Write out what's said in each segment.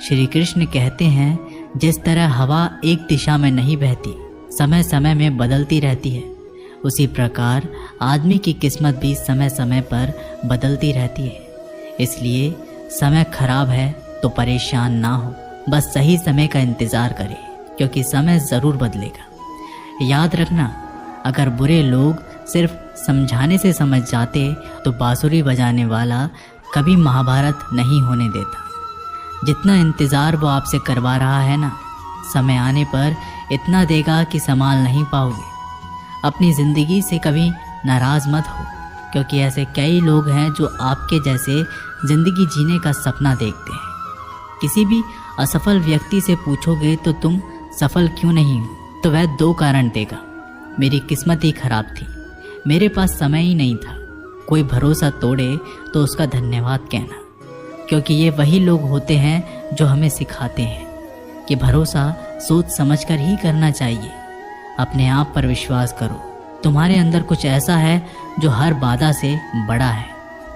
श्री कृष्ण कहते हैं, जिस तरह हवा एक दिशा में नहीं बहती, समय समय में बदलती रहती है, उसी प्रकार आदमी की किस्मत भी समय समय पर बदलती रहती है। इसलिए समय खराब है तो परेशान ना हो, बस सही समय का इंतज़ार करें, क्योंकि समय ज़रूर बदलेगा। याद रखना, अगर बुरे लोग सिर्फ समझाने से समझ जाते तो बांसुरी बजाने वाला कभी महाभारत नहीं होने देता। जितना इंतज़ार वो आपसे करवा रहा है ना, समय आने पर इतना देगा कि संभाल नहीं पाओगे। अपनी ज़िंदगी से कभी नाराज़ मत हो, क्योंकि ऐसे कई लोग हैं जो आपके जैसे ज़िंदगी जीने का सपना देखते हैं। किसी भी असफल व्यक्ति से पूछोगे तो तुम सफल क्यों नहीं हो, तो वह 2 कारण देगा। मेरी किस्मत ही खराब थी, मेरे पास समय ही नहीं था। कोई भरोसा तोड़े तो उसका धन्यवाद कहना, क्योंकि ये वही लोग होते हैं जो हमें सिखाते हैं कि भरोसा सोच समझकर ही करना चाहिए। अपने आप पर विश्वास करो, तुम्हारे अंदर कुछ ऐसा है जो हर बाधा से बड़ा है।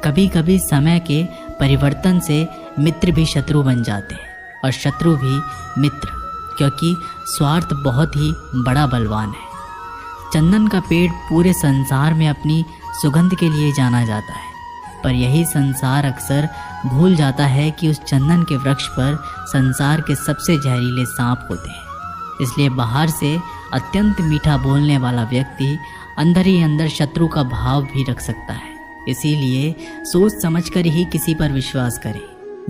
कभी कभी समय के परिवर्तन से मित्र भी शत्रु बन जाते हैं और शत्रु भी मित्र, क्योंकि स्वार्थ बहुत ही बड़ा बलवान है। चंदन का पेड़ पूरे संसार में अपनी सुगंध के लिए जाना जाता है, पर यही संसार अक्सर भूल जाता है कि उस चंदन के वृक्ष पर संसार के सबसे जहरीले सांप होते हैं। इसलिए बाहर से अत्यंत मीठा बोलने वाला व्यक्ति अंदर ही अंदर शत्रु का भाव भी रख सकता है। इसीलिए सोच समझकर ही किसी पर विश्वास करें।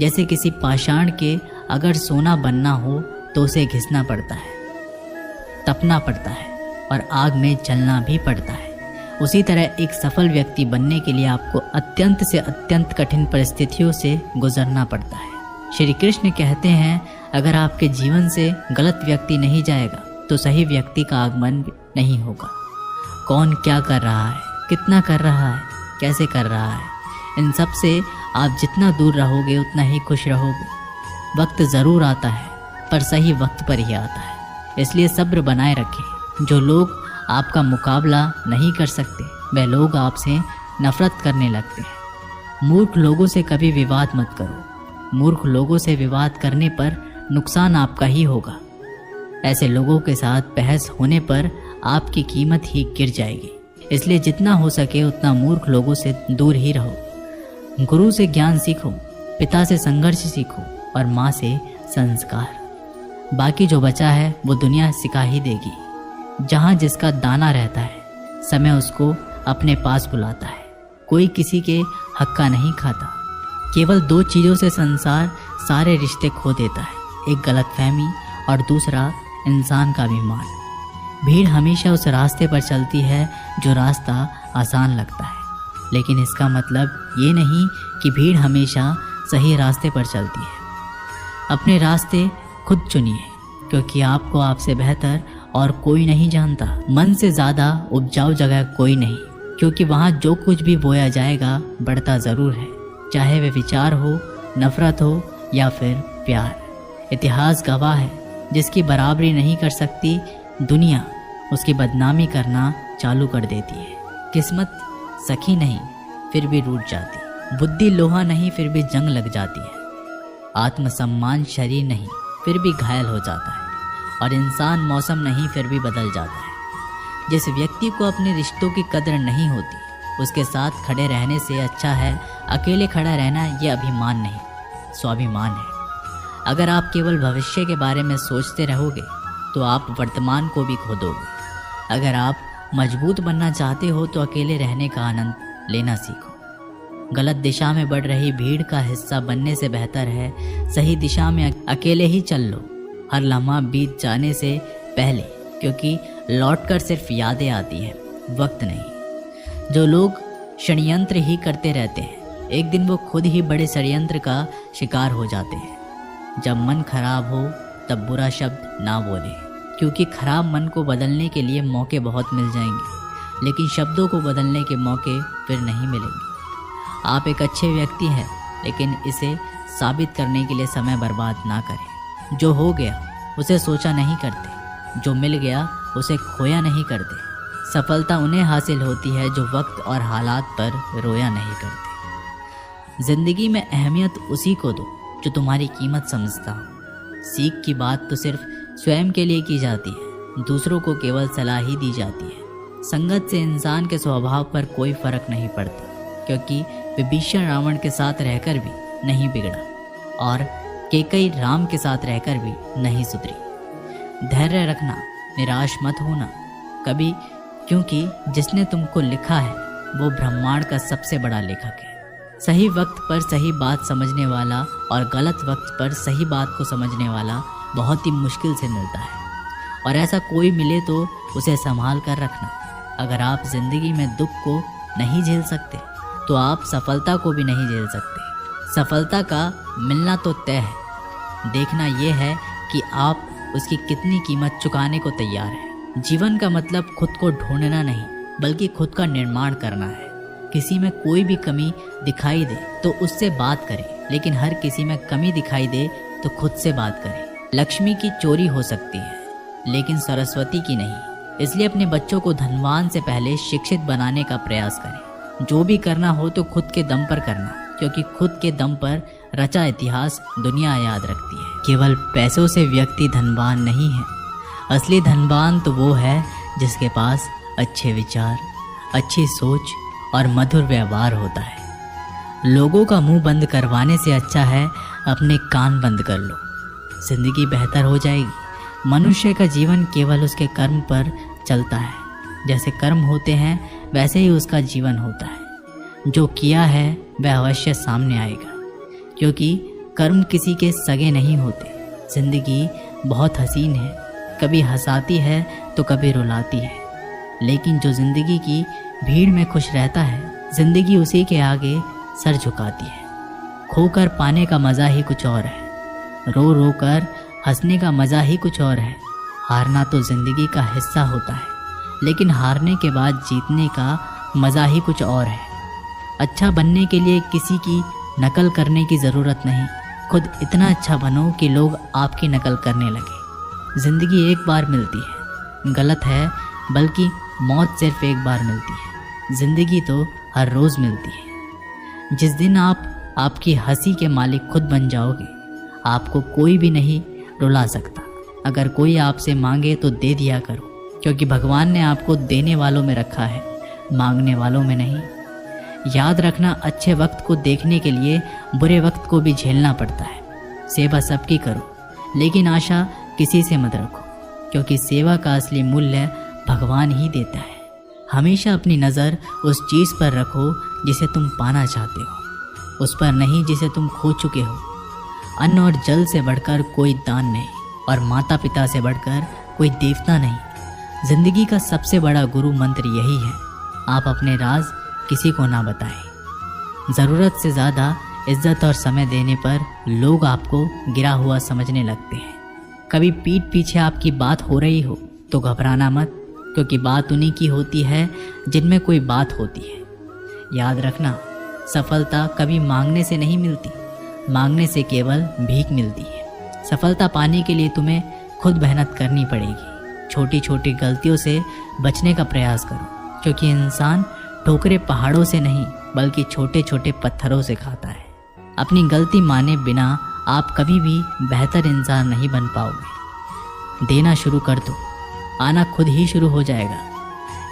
जैसे किसी पाषाण के अगर सोना बनना हो तो उसे घिसना पड़ता है, तपना पड़ता है और आग में जलना भी पड़ता है। उसी तरह एक सफल व्यक्ति बनने के लिए आपको अत्यंत से अत्यंत कठिन परिस्थितियों से गुजरना पड़ता है। श्री कृष्ण कहते हैं, अगर आपके जीवन से गलत व्यक्ति नहीं जाएगा तो सही व्यक्ति का आगमन नहीं होगा। कौन क्या कर रहा है, कितना कर रहा है, कैसे कर रहा है, इन सब से आप जितना दूर रहोगे उतना ही खुश रहोगे। वक्त ज़रूर आता है, पर सही वक्त पर ही आता है। इसलिए सब्र बनाए रखें। जो लोग आपका मुकाबला नहीं कर सकते, वह लोग आपसे नफरत करने लगते हैं। मूर्ख लोगों से कभी विवाद मत करो। मूर्ख लोगों से विवाद करने पर नुकसान आपका ही होगा। ऐसे लोगों के साथ बहस होने पर आपकी कीमत ही गिर जाएगी। इसलिए जितना हो सके उतना मूर्ख लोगों से दूर ही रहो। गुरु से ज्ञान सीखो, पिता से संघर्ष सीखो और माँ से संस्कार। बाकी जो बचा है वो दुनिया सिखा ही देगी। जहाँ जिसका दाना रहता है, समय उसको अपने पास बुलाता है। कोई किसी के हक का नहीं खाता। केवल 2 चीज़ों से संसार सारे रिश्ते खो देता है, एक गलतफहमी और दूसरा इंसान का अभिमान। भीड़ हमेशा उस रास्ते पर चलती है जो रास्ता आसान लगता है, लेकिन इसका मतलब ये नहीं कि भीड़ हमेशा सही रास्ते पर चलती है। अपने रास्ते खुद चुनिए, क्योंकि आपको आपसे बेहतर और कोई नहीं जानता। मन से ज़्यादा उपजाऊ जगह कोई नहीं, क्योंकि वहाँ जो कुछ भी बोया जाएगा बढ़ता ज़रूर है, चाहे वे विचार हो, नफरत हो या फिर प्यार। इतिहास गवाह है, जिसकी बराबरी नहीं कर सकती दुनिया, उसकी बदनामी करना चालू कर देती है। किस्मत सखी नहीं फिर भी रूठ जाती, बुद्धि लोहा नहीं फिर भी जंग लग जाती है, आत्मसम्मान शरीर नहीं फिर भी घायल हो जाता है, और इंसान मौसम नहीं फिर भी बदल जाता है। जिस व्यक्ति को अपने रिश्तों की कदर नहीं होती, उसके साथ खड़े रहने से अच्छा है अकेले खड़ा रहना। ये अभिमान नहीं, स्वाभिमान है। अगर आप केवल भविष्य के बारे में सोचते रहोगे तो आप वर्तमान को भी खो दोगे। अगर आप मजबूत बनना चाहते हो तो अकेले रहने का आनंद लेना सीखो। गलत दिशा में बढ़ रही भीड़ का हिस्सा बनने से बेहतर है सही दिशा में अकेले ही चल लो, हर लम्हा बीत जाने से पहले, क्योंकि लौटकर सिर्फ यादें आती हैं, वक्त नहीं। जो लोग षड्यंत्र ही करते रहते हैं, एक दिन वो खुद ही बड़े षड्यंत्र का शिकार हो जाते हैं। जब मन खराब हो तब बुरा शब्द ना बोले, क्योंकि खराब मन को बदलने के लिए मौके बहुत मिल जाएंगे, लेकिन शब्दों को बदलने के मौके फिर नहीं मिलेंगे। आप एक अच्छे व्यक्ति हैं, लेकिन इसे साबित करने के लिए समय बर्बाद ना करें। जो हो गया उसे सोचा नहीं करते, जो मिल गया उसे खोया नहीं करते। सफलता उन्हें हासिल होती है जो वक्त और हालात पर रोया नहीं करते। जिंदगी में अहमियत उसी को दो जो तुम्हारी कीमत समझता हो। सीख की बात तो सिर्फ स्वयं के लिए की जाती है, दूसरों को केवल सलाह ही दी जाती है। संगत से इंसान के स्वभाव पर कोई फर्क नहीं पड़ता, क्योंकि विभीषण रावण के साथ रहकर भी नहीं बिगड़ा और कैकेयी राम के साथ रहकर भी नहीं सुधरी। धैर्य रखना, निराश मत होना कभी, क्योंकि जिसने तुमको लिखा है वो ब्रह्मांड का सबसे बड़ा लेखक है। सही वक्त पर सही बात समझने वाला और गलत वक्त पर सही बात को समझने वाला बहुत ही मुश्किल से मिलता है, और ऐसा कोई मिले तो उसे संभाल कर रखना। अगर आप जिंदगी में दुख को नहीं झेल सकते तो आप सफलता को भी नहीं झेल सकते। सफलता का मिलना तो तय है, देखना यह है कि आप उसकी कितनी कीमत चुकाने को तैयार हैं। जीवन का मतलब खुद को ढूंढना नहीं, बल्कि खुद का निर्माण करना है। किसी में कोई भी कमी दिखाई दे तो उससे बात करें, लेकिन हर किसी में कमी दिखाई दे तो खुद से बात करें। लक्ष्मी की चोरी हो सकती है, लेकिन सरस्वती की नहीं। इसलिए अपने बच्चों को धनवान से पहले शिक्षित बनाने का प्रयास करें। जो भी करना हो तो खुद के दम पर करना, क्योंकि खुद के दम पर रचा इतिहास दुनिया याद रखती है। केवल पैसों से व्यक्ति धनवान नहीं है, असली धनवान तो वो है जिसके पास अच्छे विचार, अच्छी सोच और मधुर व्यवहार होता है। लोगों का मुंह बंद करवाने से अच्छा है अपने कान बंद कर लो, जिंदगी बेहतर हो जाएगी। मनुष्य का जीवन केवल उसके कर्म पर चलता है। जैसे कर्म होते हैं वैसे ही उसका जीवन होता है। जो किया है वह अवश्य सामने आएगा, क्योंकि कर्म किसी के सगे नहीं होते। जिंदगी बहुत हसीन है, कभी हंसाती है तो कभी रुलाती है, लेकिन जो जिंदगी की भीड़ में खुश रहता है, जिंदगी उसी के आगे सर झुकाती है। खोकर पाने का मज़ा ही कुछ और है, रो रो कर हंसने का मज़ा ही कुछ और है। हारना तो जिंदगी का हिस्सा होता है, लेकिन हारने के बाद जीतने का मज़ा ही कुछ और है। अच्छा बनने के लिए किसी की नकल करने की ज़रूरत नहीं, खुद इतना अच्छा बनो कि लोग आपकी नकल करने लगे। ज़िंदगी एक बार मिलती है, गलत है, बल्कि मौत सिर्फ एक बार मिलती है। ज़िंदगी तो हर रोज़ मिलती है। जिस दिन आप आपकी हंसी के मालिक खुद बन जाओगे, आपको कोई भी नहीं रुला सकता। अगर कोई आपसे मांगे तो दे दिया करो, क्योंकि भगवान ने आपको देने वालों में रखा है, मांगने वालों में नहीं। याद रखना, अच्छे वक्त को देखने के लिए बुरे वक्त को भी झेलना पड़ता है। सेवा सबकी करो, लेकिन आशा किसी से मत रखो, क्योंकि सेवा का असली मूल्य भगवान ही देता है। हमेशा अपनी नज़र उस चीज़ पर रखो जिसे तुम पाना चाहते हो, उस पर नहीं जिसे तुम खो चुके हो। अन्न और जल से बढ़कर कोई दान नहीं, और माता पिता से बढ़कर कोई देवता नहीं। जिंदगी का सबसे बड़ा गुरु मंत्र यही है, आप अपने राज किसी को ना बताएं। ज़रूरत से ज़्यादा इज्जत और समय देने पर लोग आपको गिरा हुआ समझने लगते हैं। कभी पीठ पीछे आपकी बात हो रही हो तो घबराना मत, क्योंकि बात उन्हीं की होती है जिनमें कोई बात होती है। याद रखना, सफलता कभी मांगने से नहीं मिलती, मांगने से केवल भीख मिलती है। सफलता पाने के लिए तुम्हें खुद मेहनत करनी पड़ेगी। छोटी छोटी गलतियों से बचने का प्रयास करो, क्योंकि इंसान ठोकरे पहाड़ों से नहीं बल्कि छोटे छोटे पत्थरों से खाता है। अपनी गलती माने बिना आप कभी भी बेहतर इंसान नहीं बन पाओगे। देना शुरू कर दो, आना खुद ही शुरू हो जाएगा।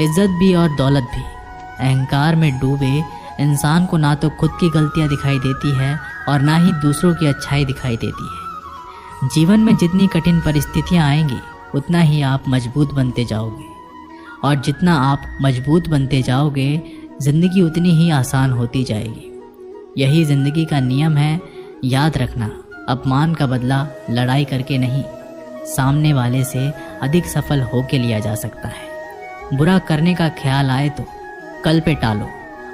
इज्जत भी और दौलत भी। अहंकार में डूबे इंसान को ना तो खुद की गलतियां दिखाई देती है और ना ही दूसरों की अच्छाई दिखाई देती है। जीवन में जितनी कठिन परिस्थितियां आएंगी, उतना ही आप मजबूत बनते जाओगे, और जितना आप मजबूत बनते जाओगे, ज़िंदगी उतनी ही आसान होती जाएगी। यही ज़िंदगी का नियम है। याद रखना, अपमान का बदला लड़ाई करके नहीं, सामने वाले से अधिक सफल होके लिया जा सकता है। बुरा करने का ख्याल आए तो कल पे टालो,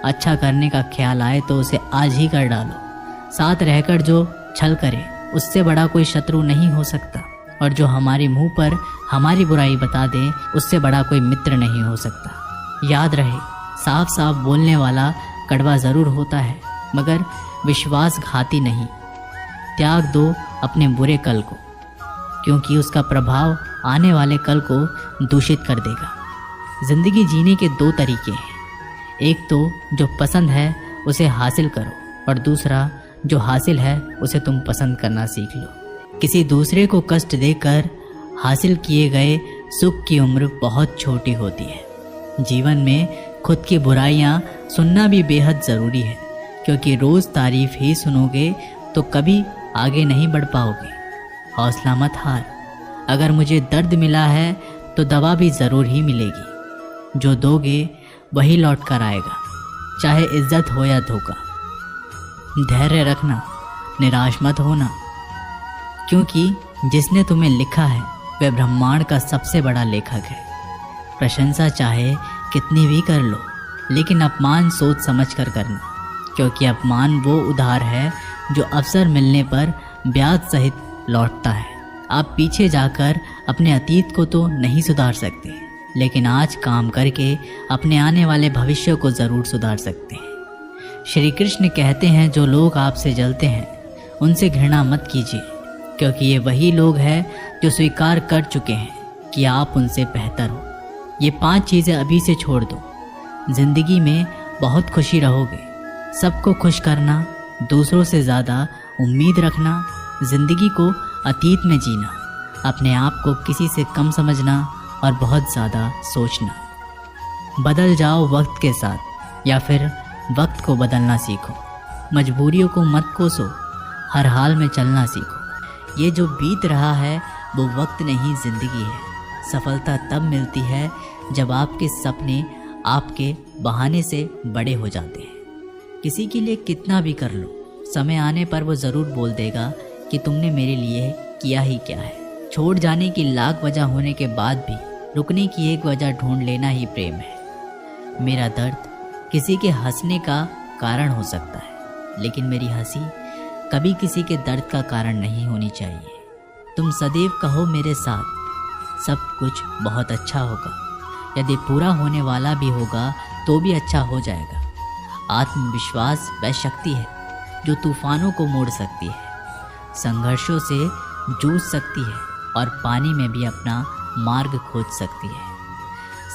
अच्छा करने का ख्याल आए तो उसे आज ही कर डालो। साथ रहकर जो छल करे, उससे बड़ा कोई शत्रु नहीं हो सकता, और जो हमारे मुंह पर हमारी बुराई बता दे, उससे बड़ा कोई मित्र नहीं हो सकता। याद रहे, साफ साफ बोलने वाला कड़वा ज़रूर होता है, मगर विश्वासघाती नहीं। त्याग दो अपने बुरे कल को, क्योंकि उसका प्रभाव आने वाले कल को दूषित कर देगा। ज़िंदगी जीने के दो तरीके हैं, एक तो जो पसंद है उसे हासिल करो, और दूसरा जो हासिल है उसे तुम पसंद करना सीख लो। किसी दूसरे को कष्ट देकर हासिल किए गए सुख की उम्र बहुत छोटी होती है। जीवन में खुद की बुराइयां सुनना भी बेहद ज़रूरी है, क्योंकि रोज़ तारीफ ही सुनोगे तो कभी आगे नहीं बढ़ पाओगे। हौसला मत हार। अगर मुझे दर्द मिला है तो दवा भी ज़रूर ही मिलेगी। जो दोगे वही लौट कर आएगा, चाहे इज्जत हो या धोखा। धैर्य रखना, निराश मत होना, क्योंकि जिसने तुम्हें लिखा है वह ब्रह्मांड का सबसे बड़ा लेखक है। प्रशंसा चाहे कितनी भी कर लो, लेकिन अपमान सोच समझ कर करना, क्योंकि अपमान वो उधार है जो अवसर मिलने पर ब्याज सहित लौटता है। आप पीछे जाकर अपने अतीत को तो नहीं सुधार सकते, लेकिन आज काम करके अपने आने वाले भविष्य को ज़रूर सुधार सकते हैं। श्री कृष्ण कहते हैं, जो लोग आपसे जलते हैं उनसे घृणा मत कीजिए, क्योंकि ये वही लोग हैं जो स्वीकार कर चुके हैं कि आप उनसे बेहतर हो। ये 5 चीज़ें अभी से छोड़ दो। ज़िंदगी में बहुत खुशी रहोगे। सबको खुश करना, दूसरों से ज़्यादा उम्मीद रखना, ज़िंदगी को अतीत में जीना, अपने आप को किसी से कम समझना और बहुत ज़्यादा सोचना। बदल जाओ वक्त के साथ, या फिर वक्त को बदलना सीखो। मजबूरियों को मत कोसो, हर हाल में चलना सीखो। ये जो बीत रहा है वो वक्त नहीं, ज़िंदगी है। सफलता तब मिलती है जब आपके सपने आपके बहाने से बड़े हो जाते हैं। किसी के लिए कितना भी कर लो, समय आने पर वो ज़रूर बोल देगा कि तुमने मेरे लिए किया ही क्या है। छोड़ जाने की लाख वजह होने के बाद भी रुकने की एक वजह ढूंढ लेना ही प्रेम है। मेरा दर्द किसी के हंसने का कारण हो सकता है, लेकिन मेरी हंसी कभी किसी के दर्द का कारण नहीं होनी चाहिए। तुम सदैव कहो मेरे साथ, सब कुछ बहुत अच्छा होगा। यदि पूरा होने वाला भी होगा तो भी अच्छा हो जाएगा। आत्मविश्वास वह शक्ति है जो तूफानों को मोड़ सकती है, संघर्षों से जूझ सकती है और पानी में भी अपना मार्ग खोज सकती है।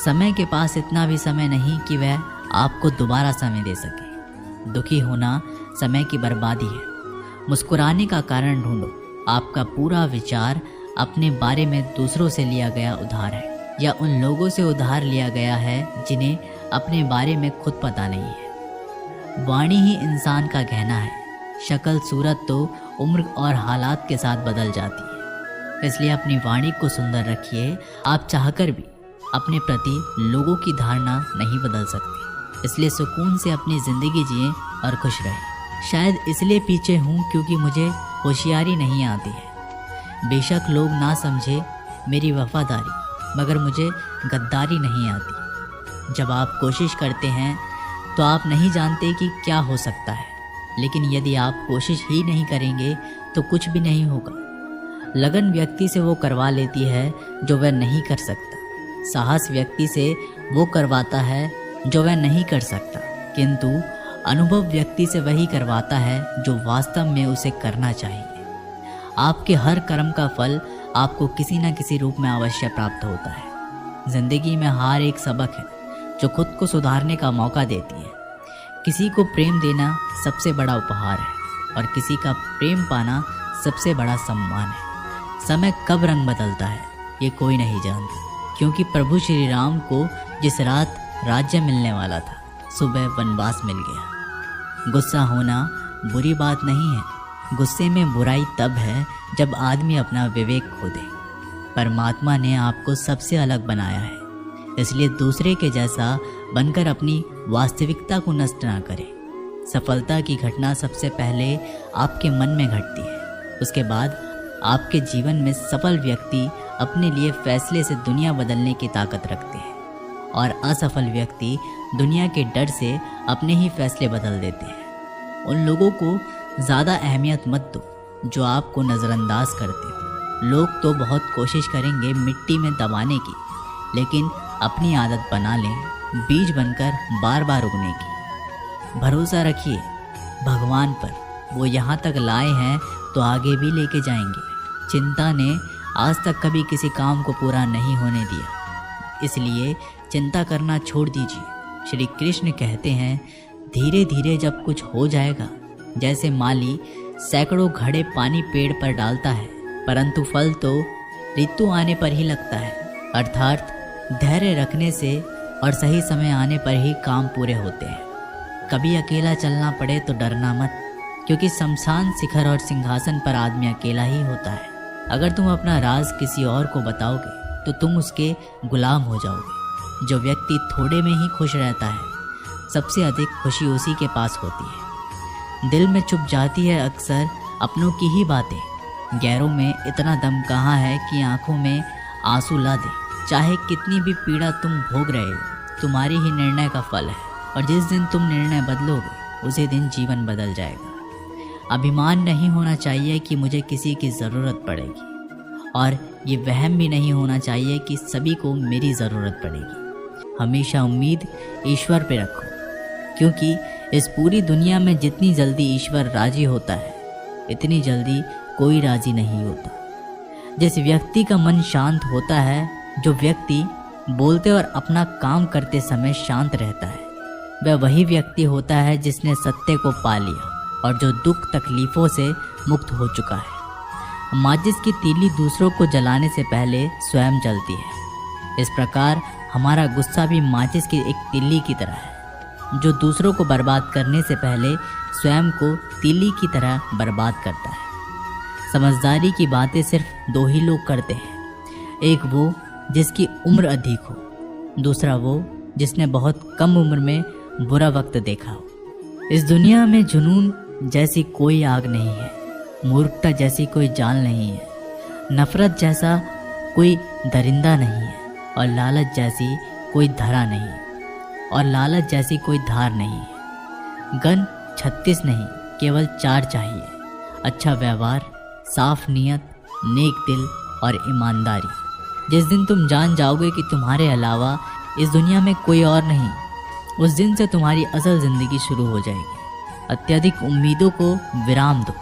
समय के पास इतना भी समय नहीं कि वह आपको दोबारा समय दे सके। दुखी होना समय की बर्बादी है। मुस्कुराने का कारण ढूंढो। आपका पूरा विचार अपने बारे में दूसरों से लिया गया उधार है, या उन लोगों से उधार लिया गया है जिन्हें अपने बारे में खुद पता नहीं है। वाणी ही इंसान का गहना है। शक्ल सूरत तो उम्र और हालात के साथ बदल जाती है, इसलिए अपनी वाणी को सुंदर रखिए। आप चाहकर भी अपने प्रति लोगों की धारणा नहीं बदल सकते, इसलिए सुकून से अपनी ज़िंदगी जिए और खुश रहें। शायद इसलिए पीछे हूँ क्योंकि मुझे होशियारी नहीं आती है। बेशक लोग ना समझे मेरी वफादारी, मगर मुझे गद्दारी नहीं आती। जब आप कोशिश करते हैं तो आप नहीं जानते कि क्या हो सकता है, लेकिन यदि आप कोशिश ही नहीं करेंगे तो कुछ भी नहीं होगा। लगन व्यक्ति से वो करवा लेती है जो वह नहीं कर सकता। साहस व्यक्ति से वो करवाता है जो वह नहीं कर सकता, किंतु अनुभव व्यक्ति से वही करवाता है जो वास्तव में उसे करना चाहिए। आपके हर कर्म का फल आपको किसी न किसी रूप में अवश्य प्राप्त होता है। जिंदगी में हार एक सबक है जो खुद को सुधारने का मौका देती है। किसी को प्रेम देना सबसे बड़ा उपहार है और किसी का प्रेम पाना सबसे बड़ा सम्मान है। समय कब रंग बदलता है ये कोई नहीं जानता, क्योंकि प्रभु श्री राम को जिस रात राज्य मिलने वाला था, सुबह वनवास मिल गया। गुस्सा होना बुरी बात नहीं है। गुस्से में बुराई तब है जब आदमी अपना विवेक खो दे। परमात्मा ने आपको सबसे अलग बनाया है, इसलिए दूसरे के जैसा बनकर अपनी वास्तविकता को नष्ट ना करें। सफलता की घटना सबसे पहले आपके मन में घटती है, उसके बाद आपके जीवन में सफल व्यक्ति अपने लिए फैसले से दुनिया बदलने की ताकत रखते हैं और असफल व्यक्ति दुनिया के डर से अपने ही फैसले बदल देते हैं। उन लोगों को ज़्यादा अहमियत मत दो जो आपको नज़रअंदाज करते थे। लोग तो बहुत कोशिश करेंगे मिट्टी में दबाने की, लेकिन अपनी आदत बना लें बीज बनकर बार बार उगने की। भरोसा रखिए भगवान पर, वो यहाँ तक लाए हैं तो आगे भी लेके जाएंगे। चिंता ने आज तक कभी किसी काम को पूरा नहीं होने दिया, इसलिए चिंता करना छोड़ दीजिए। श्री कृष्ण कहते हैं, धीरे धीरे जब कुछ हो जाएगा जैसे माली सैकड़ों घड़े पानी पेड़ पर डालता है, परंतु फल तो ऋतु आने पर ही लगता है। अर्थात धैर्य रखने से और सही समय आने पर ही काम पूरे होते हैं। कभी अकेला चलना पड़े तो डरना मत, क्योंकि शमशान शिखर और सिंहासन पर आदमी अकेला ही होता है। अगर तुम अपना राज किसी और को बताओगे तो तुम उसके गुलाम हो जाओगे। जो व्यक्ति थोड़े में ही खुश रहता है, सबसे अधिक खुशी उसी के पास होती है। दिल में चुप जाती है अक्सर अपनों की ही बातें। गैरों में इतना दम कहाँ है कि आंखों में आंसू ला दे। चाहे कितनी भी पीड़ा तुम भोग रहे हो, तुम्हारी ही निर्णय का फल है, और जिस दिन तुम निर्णय बदलोगे उसी दिन जीवन बदल जाएगा। अभिमान नहीं होना चाहिए कि मुझे किसी की ज़रूरत पड़ेगी, और ये वहम भी नहीं होना चाहिए कि सभी को मेरी ज़रूरत पड़ेगी। हमेशा उम्मीद ईश्वर पे रखो, क्योंकि इस पूरी दुनिया में जितनी जल्दी ईश्वर राजी होता है, इतनी जल्दी कोई राजी नहीं होता। जिस व्यक्ति का मन शांत होता है, जो व्यक्ति बोलते और अपना काम करते समय शांत रहता है, वह वही व्यक्ति होता है जिसने सत्य को पा लिया और जो दुख तकलीफ़ों से मुक्त हो चुका है। माचिस की तीली दूसरों को जलाने से पहले स्वयं जलती है। इस प्रकार हमारा गुस्सा भी माचिस की एक तीली की तरह है, जो दूसरों को बर्बाद करने से पहले स्वयं को तीली की तरह बर्बाद करता है। समझदारी की बातें सिर्फ दो ही लोग करते हैं, एक वो जिसकी उम्र अधिक हो, दूसरा वो जिसने बहुत कम उम्र में बुरा वक्त देखा हो। इस दुनिया में जुनून जैसी कोई आग नहीं है, मूर्खता जैसी कोई जाल नहीं है, नफरत जैसा कोई दरिंदा नहीं है, और लालच जैसी कोई धरा नहीं है, और लालच जैसी कोई धार नहीं है। गन 36 नहीं, केवल 4 चाहिए: अच्छा व्यवहार, साफ नियत, नेक दिल और ईमानदारी। जिस दिन तुम जान जाओगे कि तुम्हारे अलावा इस दुनिया में कोई और नहीं, उस दिन से तुम्हारी असल ज़िंदगी शुरू हो जाएगी। अत्यधिक उम्मीदों को विराम दो,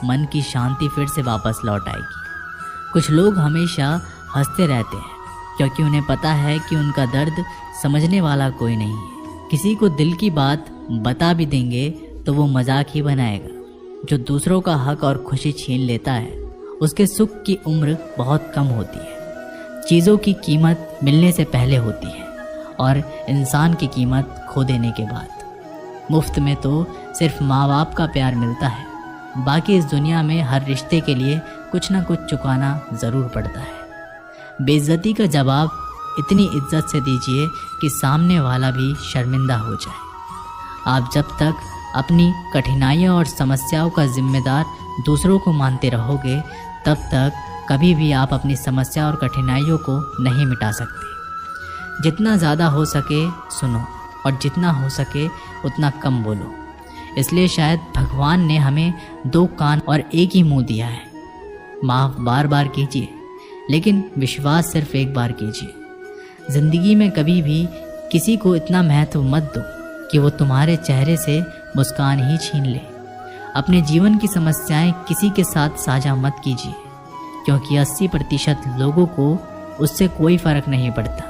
मन की शांति फिर से वापस लौट आएगी। कुछ लोग हमेशा हंसते रहते हैं, क्योंकि उन्हें पता है कि उनका दर्द समझने वाला कोई नहीं है। किसी को दिल की बात बता भी देंगे तो वो मजाक ही बनाएगा। जो दूसरों का हक और खुशी छीन लेता है, उसके सुख की उम्र बहुत कम होती है। चीज़ों की कीमत मिलने से पहले होती है, और इंसान की कीमत खो देने के बाद। मुफ्त में तो सिर्फ माँ बाप का प्यार मिलता है, बाकी इस दुनिया में हर रिश्ते के लिए कुछ ना कुछ चुकाना ज़रूर पड़ता है। बेइज्जती का जवाब इतनी इज्जत से दीजिए कि सामने वाला भी शर्मिंदा हो जाए। आप जब तक अपनी कठिनाइयों और समस्याओं का जिम्मेदार दूसरों को मानते रहोगे, तब तक कभी भी आप अपनी समस्या और कठिनाइयों को नहीं मिटा सकते। जितना ज़्यादा हो सके सुनो, और जितना हो सके उतना कम बोलो। इसलिए शायद भगवान ने हमें 2 कान और एक ही मुंह दिया है। माफ़ बार बार कीजिए, लेकिन विश्वास सिर्फ एक बार कीजिए। ज़िंदगी में कभी भी किसी को इतना महत्व मत दो कि वो तुम्हारे चेहरे से मुस्कान ही छीन ले। अपने जीवन की समस्याएं किसी के साथ साझा मत कीजिए, क्योंकि 80% लोगों को उससे कोई फ़र्क नहीं पड़ता।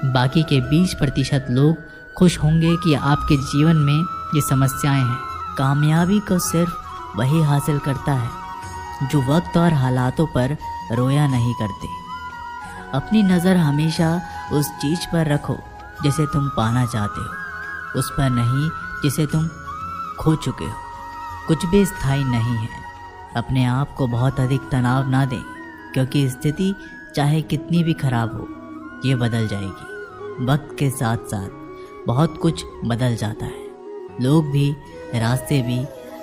बाकी के 20% लोग खुश होंगे कि आपके जीवन में ये समस्याएं हैं। कामयाबी को सिर्फ वही हासिल करता है जो वक्त और हालातों पर रोया नहीं करते। अपनी नज़र हमेशा उस चीज़ पर रखो जिसे तुम पाना चाहते हो, उस पर नहीं जिसे तुम खो चुके हो। कुछ भी स्थायी नहीं है। अपने आप को बहुत अधिक तनाव ना दें, क्योंकि स्थिति चाहे कितनी भी खराब हो, ये बदल जाएगी। वक्त के साथ साथ बहुत कुछ बदल जाता है, लोग भी, रास्ते भी,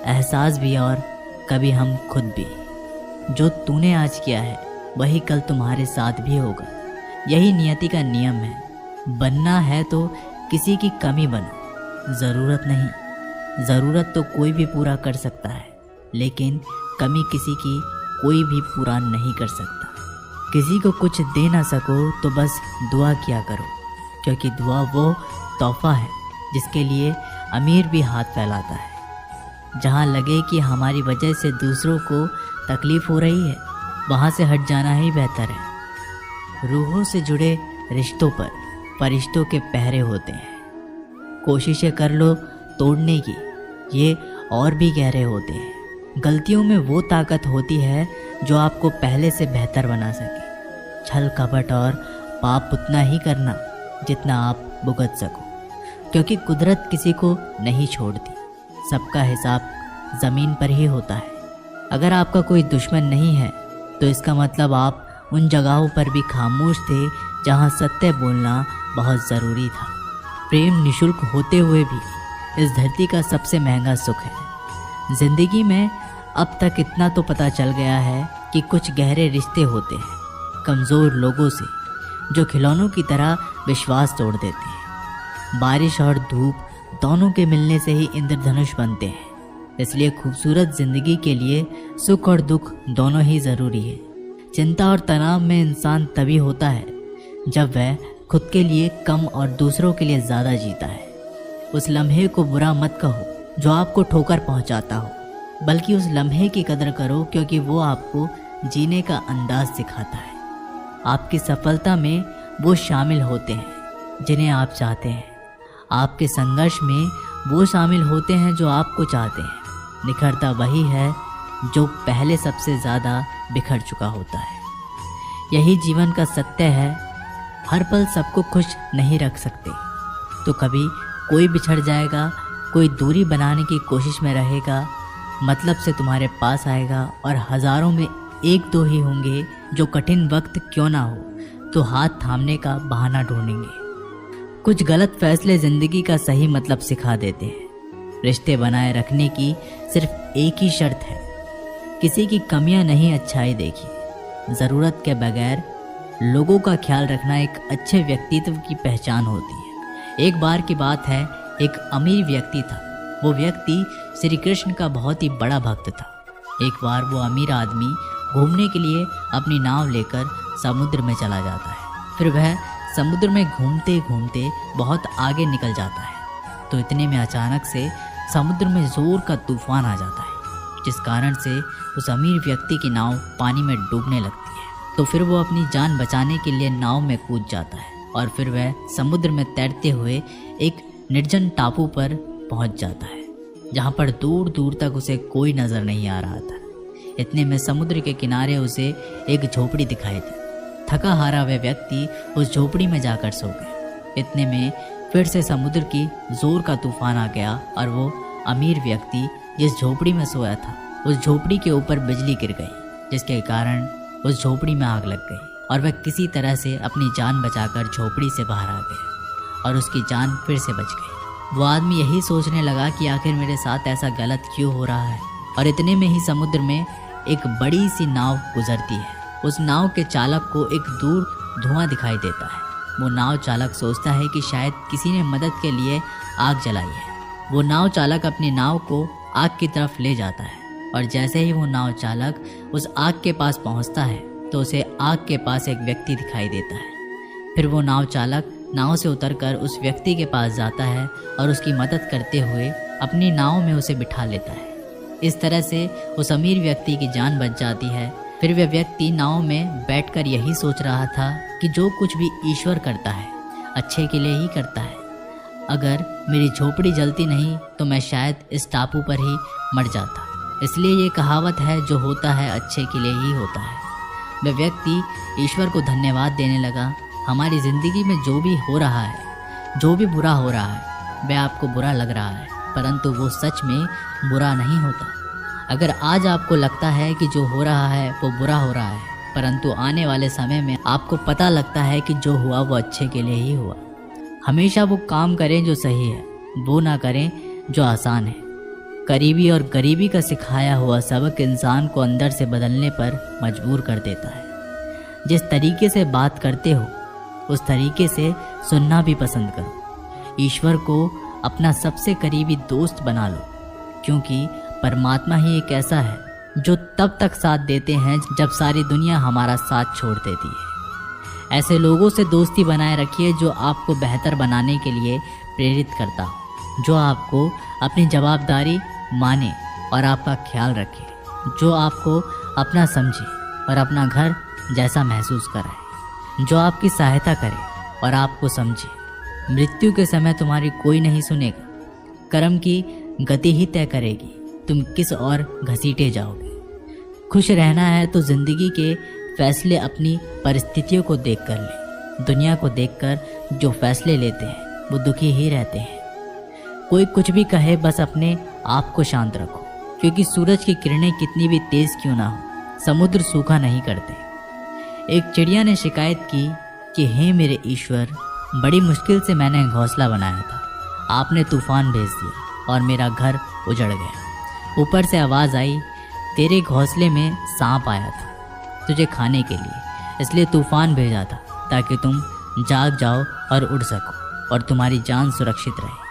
एहसास भी, और कभी हम खुद भी। जो तूने आज किया है वही कल तुम्हारे साथ भी होगा। यही नियति का नियम है। बनना है तो किसी की कमी बनो, ज़रूरत नहीं। ज़रूरत तो कोई भी पूरा कर सकता है, लेकिन कमी किसी की कोई भी पूरा नहीं कर सकता। किसी को कुछ दे ना सको तो बस दुआ किया करो, क्योंकि दुआ वो तोहफा है जिसके लिए अमीर भी हाथ फैलाता है। जहाँ लगे कि हमारी वजह से दूसरों को तकलीफ़ हो रही है, वहाँ से हट जाना ही बेहतर है। रूहों से जुड़े रिश्तों पर फरिश्तों के पहरे होते हैं। कोशिशें कर लो तोड़ने की, ये और भी गहरे होते हैं। गलतियों में वो ताकत होती है जो आपको पहले से बेहतर बना सके। छल कपट और पाप उतना ही करना जितना आप भुगत सको, क्योंकि कुदरत किसी को नहीं छोड़ती। सबका हिसाब ज़मीन पर ही होता है। अगर आपका कोई दुश्मन नहीं है तो इसका मतलब आप उन जगहों पर भी खामोश थे जहां सत्य बोलना बहुत ज़रूरी था। प्रेम निशुल्क होते हुए भी इस धरती का सबसे महंगा सुख है। ज़िंदगी में अब तक इतना तो पता चल गया है कि कुछ गहरे रिश्ते होते हैं कमज़ोर लोगों से, जो खिलौनों की तरह विश्वास तोड़ देते हैं। बारिश और धूप दोनों के मिलने से ही इंद्रधनुष बनते हैं। इसलिए खूबसूरत ज़िंदगी के लिए सुख और दुख दोनों ही ज़रूरी है। चिंता और तनाव में इंसान तभी होता है जब वह खुद के लिए कम और दूसरों के लिए ज़्यादा जीता है। उस लम्हे को बुरा मत कहो जो आपको ठोकर पहुंचाता हो, बल्कि उस लम्हे की कदर करो क्योंकि वो आपको जीने का अंदाज सिखाता है। आपकी सफलता में वो शामिल होते हैं जिन्हें आप चाहते हैं। आपके संघर्ष में वो शामिल होते हैं जो आपको चाहते हैं। निखरता वही है जो पहले सबसे ज़्यादा बिखर चुका होता है। यही जीवन का सत्य है। हर पल सबको खुश नहीं रख सकते, तो कभी कोई बिछड़ जाएगा, कोई दूरी बनाने की कोशिश में रहेगा, मतलब से तुम्हारे पास आएगा, और हज़ारों में एक दो ही होंगे जो कठिन वक्त क्यों ना हो तो हाथ थामने का बहाना ढूंढेंगे। कुछ गलत फैसले ज़िंदगी का सही मतलब सिखा देते हैं। रिश्ते बनाए रखने की सिर्फ एक ही शर्त है, किसी की कमियां नहीं अच्छाई देखी। ज़रूरत के बगैर लोगों का ख्याल रखना एक अच्छे व्यक्तित्व की पहचान होती है। एक बार की बात है, एक अमीर व्यक्ति था। वो व्यक्ति श्री कृष्ण का बहुत ही बड़ा भक्त था। एक बार वो अमीर आदमी घूमने के लिए अपनी नाव लेकर समुद्र में चला जाता है। फिर वह समुद्र में घूमते घूमते बहुत आगे निकल जाता है। तो इतने में अचानक से समुद्र में ज़ोर का तूफान आ जाता है, जिस कारण से उस अमीर व्यक्ति की नाव पानी में डूबने लगती है। तो फिर वो अपनी जान बचाने के लिए नाव में कूद जाता है और फिर वह समुद्र में तैरते हुए एक निर्जन टापू पर पहुंच जाता है, जहां पर दूर दूर तक उसे कोई नज़र नहीं आ रहा था। इतने में समुद्र के किनारे उसे एक झोपड़ी दिखाई दी। थका हारा वह व्यक्ति उस झोपड़ी में जाकर सो गया। इतने में फिर से समुद्र की जोर का तूफान आ गया और वो अमीर व्यक्ति जिस झोपड़ी में सोया था उस झोपड़ी के ऊपर बिजली गिर गई, जिसके कारण उस झोपड़ी में आग लग गई और वह किसी तरह से अपनी जान बचाकर झोपड़ी से बाहर आ गया और उसकी जान फिर से बच गई। वो आदमी यही सोचने लगा कि आखिर मेरे साथ ऐसा गलत क्यों हो रहा है। और इतने में ही समुद्र में एक बड़ी सी नाव गुजरती है। उस नाव के चालक को एक दूर धुआं दिखाई देता है। वो नाव चालक सोचता है कि शायद किसी ने मदद के लिए आग जलाई है। वो नाव चालक अपनी नाव को आग की तरफ ले जाता है और जैसे ही वो नाव चालक उस आग के पास पहुंचता है तो उसे आग के पास एक व्यक्ति दिखाई देता है। फिर वो नाव चालक नाव से उतरकर उस व्यक्ति के पास जाता है और उसकी मदद करते हुए अपनी नाव में उसे बिठा लेता है। इस तरह से उस अमीर व्यक्ति की जान बच जाती है। फिर वह व्यक्ति नाव में बैठकर यही सोच रहा था कि जो कुछ भी ईश्वर करता है अच्छे के लिए ही करता है। अगर मेरी झोपड़ी जलती नहीं तो मैं शायद इस टापू पर ही मर जाता। इसलिए ये कहावत है, जो होता है अच्छे के लिए ही होता है। वह व्यक्ति ईश्वर को धन्यवाद देने लगा। हमारी ज़िंदगी में जो भी हो रहा है, जो भी बुरा हो रहा है, वह आपको बुरा लग रहा है, परंतु वो सच में बुरा नहीं होता। अगर आज आपको लगता है कि जो हो रहा है वो बुरा हो रहा है, परंतु आने वाले समय में आपको पता लगता है कि जो हुआ वो अच्छे के लिए ही हुआ। हमेशा वो काम करें जो सही है, वो ना करें जो आसान है। करीबी और गरीबी का सिखाया हुआ सबक इंसान को अंदर से बदलने पर मजबूर कर देता है। जिस तरीके से बात करते हो उस तरीके से सुनना भी पसंद करो। ईश्वर को अपना सबसे करीबी दोस्त बना लो, क्योंकि परमात्मा ही एक ऐसा है जो तब तक साथ देते हैं जब सारी दुनिया हमारा साथ छोड़ देती है। ऐसे लोगों से दोस्ती बनाए रखिए जो आपको बेहतर बनाने के लिए प्रेरित करता हो, जो आपको अपनी जवाबदारी माने और आपका ख्याल रखे, जो आपको अपना समझे और अपना घर जैसा महसूस कराए, जो आपकी सहायता करे और आपको समझे। मृत्यु के समय तुम्हारी कोई नहीं सुनेगा। कर्म की गति ही तय करेगी तुम किस ओर घसीटे जाओगे। खुश रहना है तो जिंदगी के फैसले अपनी परिस्थितियों को देख कर ले। दुनिया को देखकर जो फैसले लेते हैं वो दुखी ही रहते हैं। कोई कुछ भी कहे, बस अपने आप को शांत रखो, क्योंकि सूरज की किरणें कितनी भी तेज क्यों ना हो, समुद्र सूखा नहीं करते। एक चिड़िया ने शिकायत की कि हे मेरे ईश्वर, बड़ी मुश्किल से मैंने घोंसला बनाया था, आपने तूफान भेज दिया और मेरा घर उजड़ गया। ऊपर से आवाज़ आई, तेरे घोंसले में सांप आया था तुझे खाने के लिए, इसलिए तूफान भेजा था ताकि तुम जाग जाओ और उड़ सको और तुम्हारी जान सुरक्षित रहे।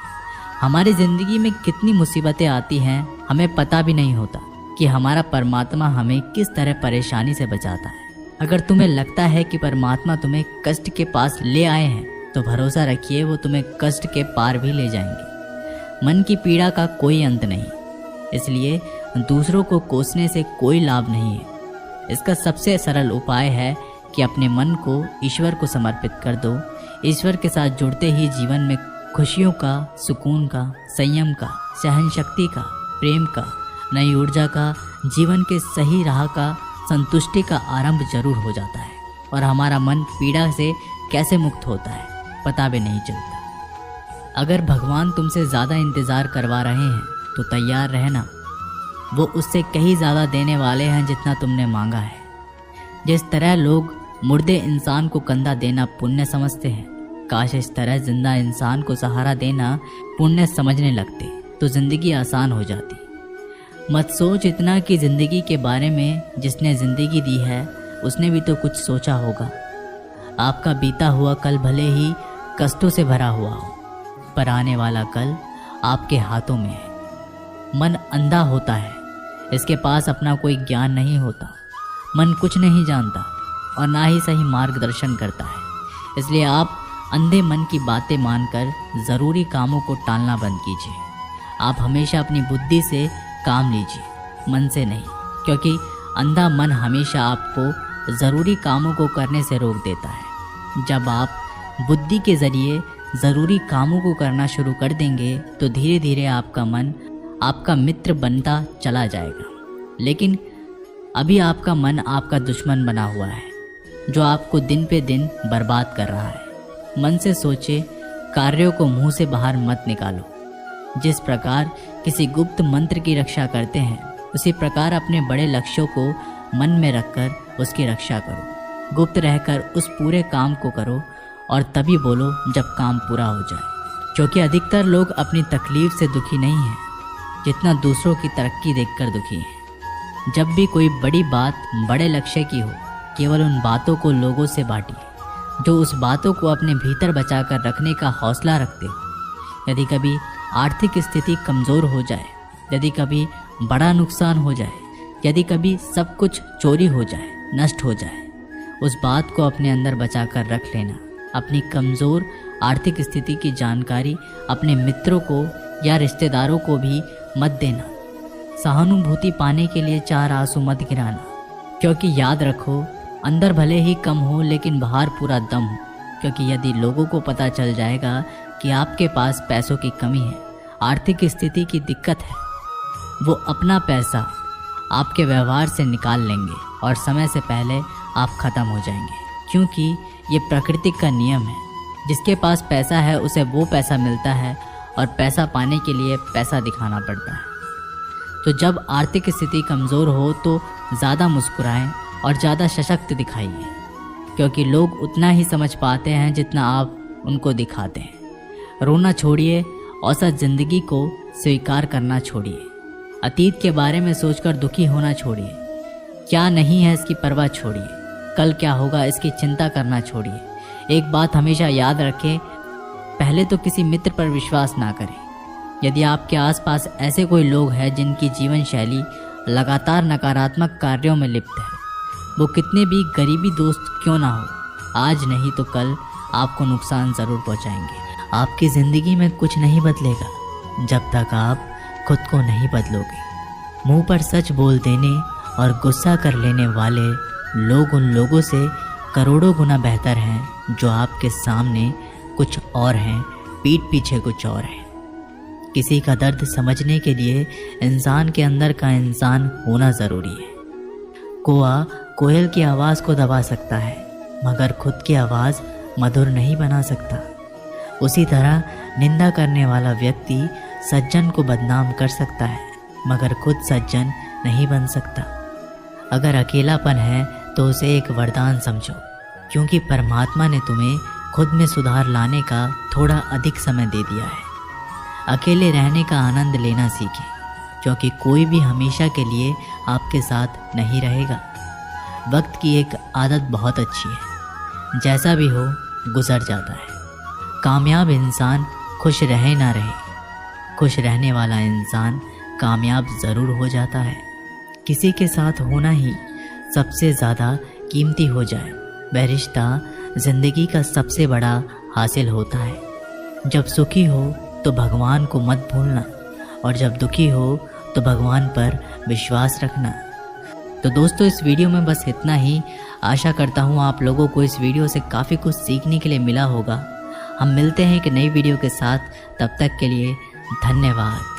हमारी ज़िंदगी में कितनी मुसीबतें आती हैं, हमें पता भी नहीं होता कि हमारा परमात्मा हमें किस तरह परेशानी से बचाता है। अगर तुम्हें लगता है कि परमात्मा तुम्हें कष्ट के पास ले आए हैं तो भरोसा रखिए वो तुम्हें कष्ट के पार भी ले जाएंगे। मन की पीड़ा का कोई अंत नहीं, इसलिए दूसरों को कोसने से कोई लाभ नहीं है। इसका सबसे सरल उपाय है कि अपने मन को ईश्वर को समर्पित कर दो। ईश्वर के साथ जुड़ते ही जीवन में खुशियों का, सुकून का, संयम का, सहन शक्ति का, प्रेम का, नई ऊर्जा का, जीवन के सही राह का, संतुष्टि का आरंभ जरूर हो जाता है और हमारा मन पीड़ा से कैसे मुक्त होता है पता भी नहीं चलता। अगर भगवान तुमसे ज़्यादा इंतज़ार करवा रहे हैं तो तैयार रहना, वो उससे कहीं ज़्यादा देने वाले हैं जितना तुमने मांगा है। जिस तरह लोग मुर्दे इंसान को कंधा देना पुण्य समझते हैं, काश इस तरह जिंदा इंसान को सहारा देना पुण्य समझने लगते तो ज़िंदगी आसान हो जाती। मत सोच इतना कि ज़िंदगी के बारे में जिसने ज़िंदगी दी है उसने भी तो कुछ सोचा होगा। आपका बीता हुआ कल भले ही कष्टों से भरा हुआ हो, पर आने वाला कल आपके हाथों में है। मन अंधा होता है, इसके पास अपना कोई ज्ञान नहीं होता। मन कुछ नहीं जानता और ना ही सही मार्गदर्शन करता है, इसलिए आप अंधे मन की बातें मानकर ज़रूरी कामों को टालना बंद कीजिए। आप हमेशा अपनी बुद्धि से काम लीजिए, मन से नहीं, क्योंकि अंधा मन हमेशा आपको ज़रूरी कामों को करने से रोक देता है। जब आप बुद्धि के ज़रिए ज़रूरी कामों को करना शुरू कर देंगे तो धीरे धीरे आपका मन आपका मित्र बनता चला जाएगा। लेकिन अभी आपका मन आपका दुश्मन बना हुआ है, जो आपको दिन पे दिन बर्बाद कर रहा है। मन से सोचे, कार्यों को मुंह से बाहर मत निकालो। जिस प्रकार किसी गुप्त मंत्र की रक्षा करते हैं, उसी प्रकार अपने बड़े लक्ष्यों को मन में रखकर उसकी रक्षा करो। गुप्त रहकर उस पूरे काम को करो और तभी बोलो जब काम पूरा हो जाए, क्योंकि अधिकतर लोग अपनी तकलीफ से दुखी नहीं हैं जितना दूसरों की तरक्की देखकर दुखी हैं। जब भी कोई बड़ी बात बड़े लक्ष्य की हो, केवल उन बातों को लोगों से बांटिए जो उस बातों को अपने भीतर बचाकर रखने का हौसला रखते हो। यदि कभी आर्थिक स्थिति कमज़ोर हो जाए, यदि कभी बड़ा नुकसान हो जाए, यदि कभी सब कुछ चोरी हो जाए, नष्ट हो जाए, उस बात को अपने अंदर बचाकर रख लेना। अपनी कमज़ोर आर्थिक स्थिति की जानकारी अपने मित्रों को या रिश्तेदारों को भी मत देना। सहानुभूति पाने के लिए 4 आंसू मत गिराना, क्योंकि याद रखो, अंदर भले ही कम हो लेकिन बाहर पूरा दम हो। क्योंकि यदि लोगों को पता चल जाएगा कि आपके पास पैसों की कमी है, आर्थिक स्थिति की दिक्कत है, वो अपना पैसा आपके व्यवहार से निकाल लेंगे और समय से पहले आप ख़त्म हो जाएंगे। क्योंकि ये प्रकृति का नियम है, जिसके पास पैसा है उसे वो पैसा मिलता है और पैसा पाने के लिए पैसा दिखाना पड़ता है। तो जब आर्थिक स्थिति कमज़ोर हो तो ज़्यादा मुस्कुराएं और ज़्यादा सशक्त दिखाइए, क्योंकि लोग उतना ही समझ पाते हैं जितना आप उनको दिखाते हैं। रोना छोड़िए, औसत ज़िंदगी को स्वीकार करना छोड़िए, अतीत के बारे में सोचकर दुखी होना छोड़िए, क्या नहीं है इसकी परवाह छोड़िए, कल क्या होगा इसकी चिंता करना छोड़िए। एक बात हमेशा याद रखें, पहले तो किसी मित्र पर विश्वास ना करें। यदि आपके आसपास ऐसे कोई लोग हैं जिनकी जीवन शैली लगातार नकारात्मक कार्यों में लिप्त है, वो कितने भी गरीबी दोस्त क्यों ना हो, आज नहीं तो कल आपको नुकसान ज़रूर पहुंचाएंगे। आपकी ज़िंदगी में कुछ नहीं बदलेगा जब तक आप खुद को नहीं बदलोगे। मुंह पर सच बोल देने और गुस्सा कर लेने वाले लोग उन लोगों से करोड़ों गुना बेहतर हैं जो आपके सामने कुछ और हैं, पीठ पीछे कुछ और हैं। किसी का दर्द समझने के लिए इंसान के अंदर का इंसान होना ज़रूरी है। कौआ कोयल की आवाज़ को दबा सकता है, मगर खुद की आवाज़ मधुर नहीं बना सकता। उसी तरह निंदा करने वाला व्यक्ति सज्जन को बदनाम कर सकता है, मगर खुद सज्जन नहीं बन सकता। अगर अकेलापन है तो उसे एक वरदान समझो, क्योंकि परमात्मा ने तुम्हें खुद में सुधार लाने का थोड़ा अधिक समय दे दिया है। अकेले रहने का आनंद लेना सीखें, क्योंकि कोई भी हमेशा के लिए आपके साथ नहीं रहेगा। वक्त की एक आदत बहुत अच्छी है, जैसा भी हो गुजर जाता है। कामयाब इंसान खुश रहे ना रहे, खुश रहने वाला इंसान कामयाब ज़रूर हो जाता है। किसी के साथ होना ही सबसे ज़्यादा कीमती हो जाए, वह रिश्ता ज़िंदगी का सबसे बड़ा हासिल होता है। जब सुखी हो तो भगवान को मत भूलना, और जब दुखी हो तो भगवान पर विश्वास रखना। तो दोस्तों, इस वीडियो में बस इतना ही। आशा करता हूँ आप लोगों को इस वीडियो से काफ़ी कुछ सीखने के लिए मिला होगा। हम मिलते हैं एक नई वीडियो के साथ, तब तक के लिए धन्यवाद।